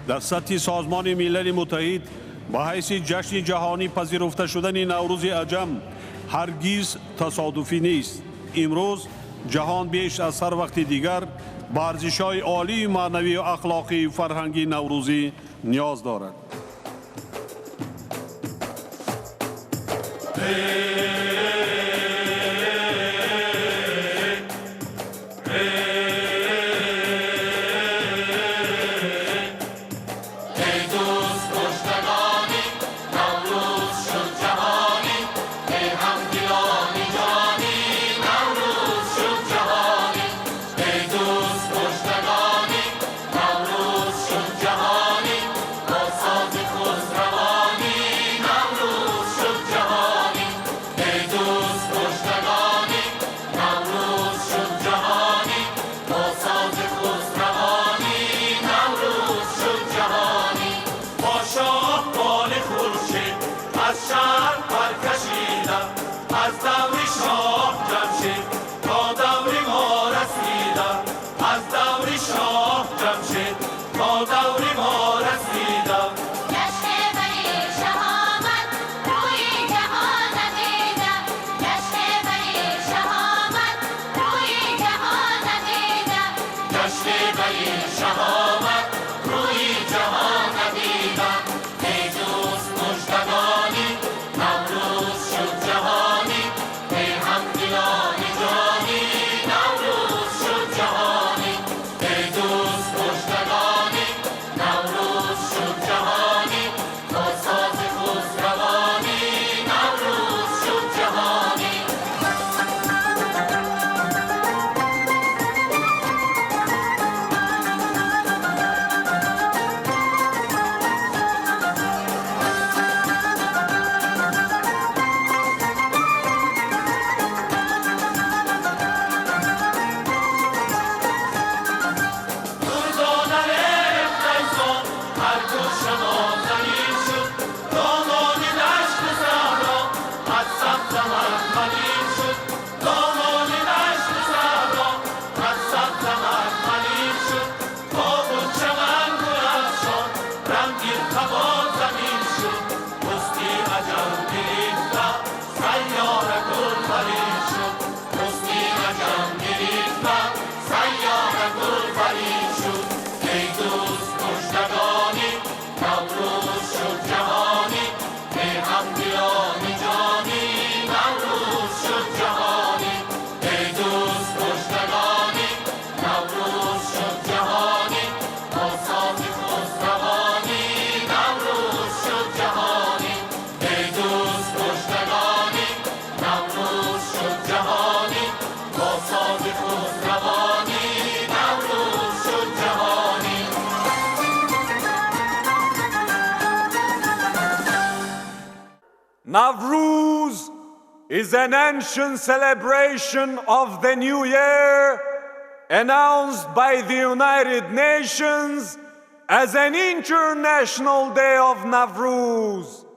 در سطح سازمان ملل متحد با حیث جشن جهانی پذیرفته شدن نوروز عجم هرگز تصادفی نیست. امروز جهان بیش از هر وقت دیگر به ارزش‌های عالی معنوی و اخلاقی فرهنگی نوروزی نیاز دارد. Nowruz is an ancient celebration of the New Year announced by the United Nations as an International Day of Nowruz.